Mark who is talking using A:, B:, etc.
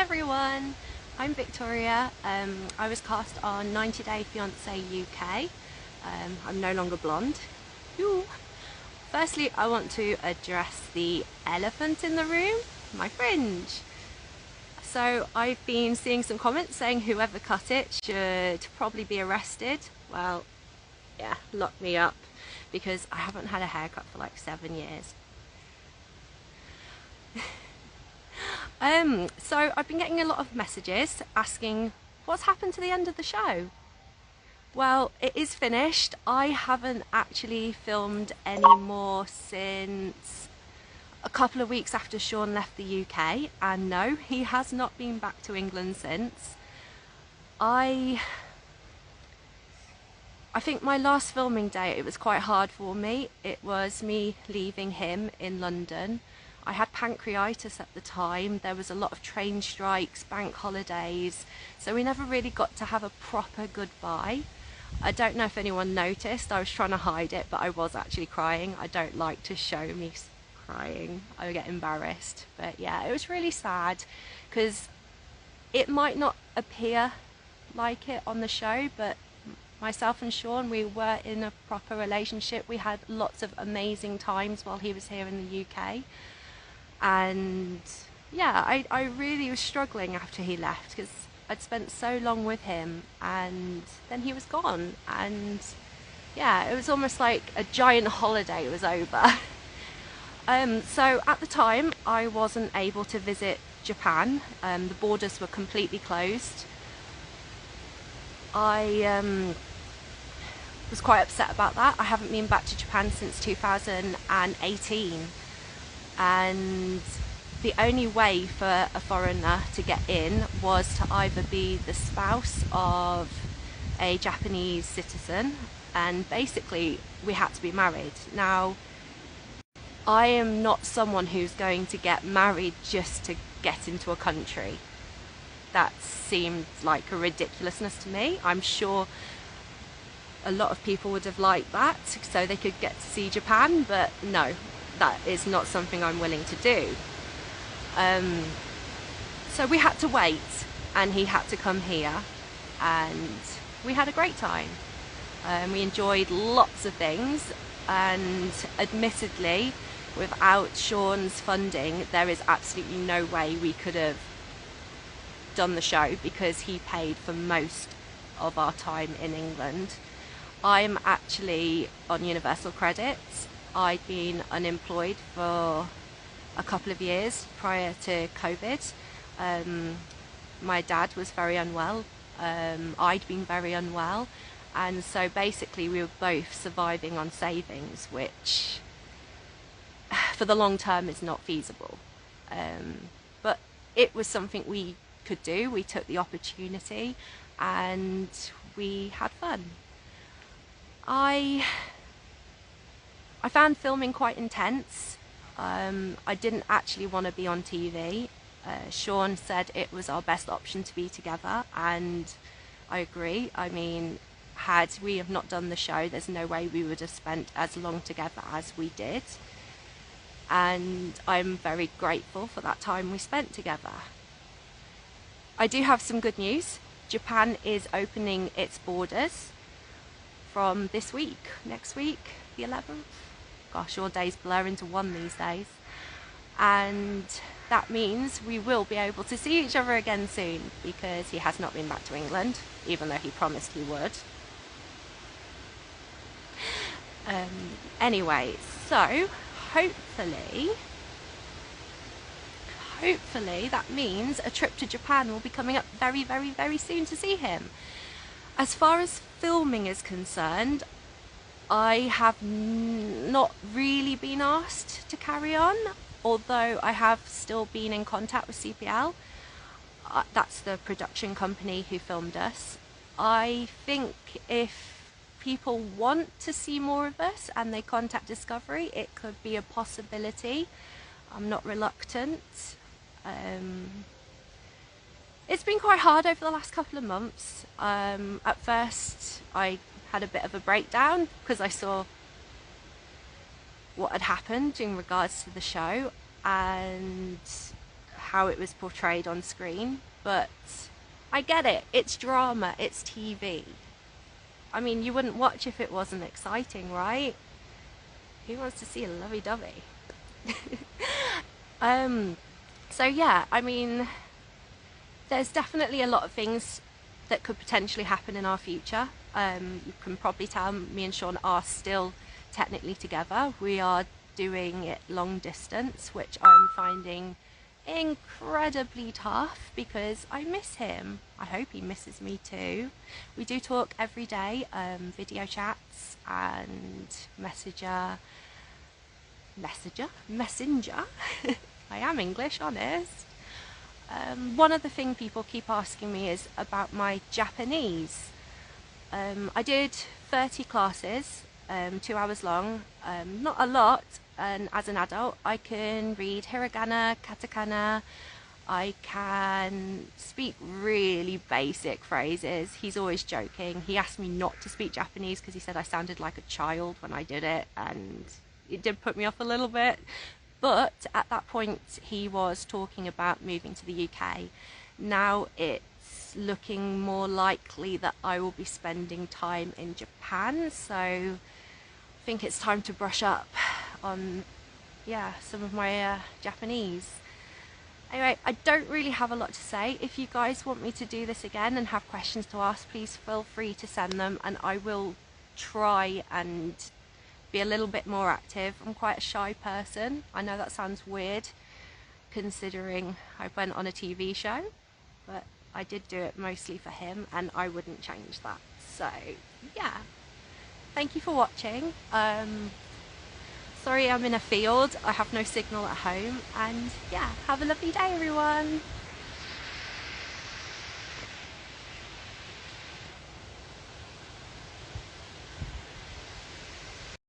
A: everyone, I'm Victoria. I was cast on 90 Day Fiancé UK. I'm no longer blonde. Ooh. Firstly, I want to address the elephant in the room, my fringe. So I've been seeing some comments saying whoever cut it should probably be arrested. Well, yeah, lock me up, because I haven't had a haircut for like 7 years. So I've been getting a lot of messages asking what's happened to the end of the show. Well, it is finished. I haven't actually filmed any more since a couple of weeks after Sean left the UK, and no, he has not been back to England since. I think my last filming day, it was quite hard for me. It was me leaving him in London. I had pancreatitis at the time. There was a lot of train strikes, bank holidays, so we never really got to have a proper goodbye. I don't know if anyone noticed, I was trying to hide it, but I was actually crying. I don't like to show me crying, I get embarrassed. But yeah, it was really sad, because it might not appear like it on the show, but myself and Sean, we were in a proper relationship. We had lots of amazing times while he was here in the UK. And yeah, I really was struggling after he left, because I'd spent so long with him and then he was gone. And yeah, it was almost like a giant holiday was over. So at the time, I wasn't able to visit Japan. The borders were completely closed. I was quite upset about that. I haven't been back to Japan since 2018, and the only way for a foreigner to get in was to either be the spouse of a Japanese citizen, and basically we had to be married. Now, I am not someone who's going to get married just to get into a country. That seemed like a ridiculousness to me. I'm sure a lot of people would have liked that so they could get to see Japan, but no, that is not something I'm willing to do. So we had to wait, and he had to come here, and we had a great time. We enjoyed lots of things, and admittedly, without Sean's funding, there is absolutely no way we could have done the show, because he paid for most of our time in England. I'm actually on universal credits. I'd been unemployed for a couple of years prior to COVID. My dad was very unwell. I'd been very unwell. And so basically we were both surviving on savings, which for the long term is not feasible. But it was something we could do. We took the opportunity and we had fun. I found filming quite intense. I didn't actually want to be on TV. Sean said it was our best option to be together, and I agree. I mean, had we have not done the show, there's no way we would have spent as long together as we did. And I'm very grateful for that time we spent together. I do have some good news. Japan is opening its borders from this week, next week, the 11th. Gosh, all days blur into one these days. And that means we will be able to see each other again soon, because he has not been back to England, even though he promised he would. Anyway, so hopefully that means a trip to Japan will be coming up very, very, very soon to see him. As far as filming is concerned, I have not really been asked to carry on, although I have still been in contact with CPL. That's the production company who filmed us. I think if people want to see more of us and they contact Discovery, it could be a possibility. I'm not reluctant. It's been quite hard over the last couple of months. At first I had a bit of a breakdown because I saw what had happened in regards to the show and how it was portrayed on screen, but I get it. It's drama, it's TV. I mean, you wouldn't watch if it wasn't exciting, right? Who wants to see a lovey-dovey? um, so yeah, I mean, there's definitely a lot of things that could potentially happen in our future. You can probably tell me and Sean are still technically together. We are doing it long distance, which I'm finding incredibly tough because I miss him. I hope he misses me too. We do talk every day, video chats and messenger. I am English, honest. One other thing people keep asking me is about my Japanese. I did 30 classes, 2 hours long, not a lot, and as an adult I can read hiragana, katakana, I can speak really basic phrases. He's always joking. He asked me not to speak Japanese because he said I sounded like a child when I did it, and it did put me off a little bit. But at that point he was talking about moving to the UK. Now it's looking more likely that I will be spending time in Japan, so I think it's time to brush up on some of my Japanese. Anyway, I don't really have a lot to say. If you guys want me to do this again and have questions to ask, please feel free to send them and I will try and be a little bit more active. I'm quite a shy person. I know that sounds weird considering I went on a TV show, but I did do it mostly for him and I wouldn't change that. So yeah, thank you for watching. Sorry I'm in a field, I have no signal at home, and yeah, have a lovely day everyone.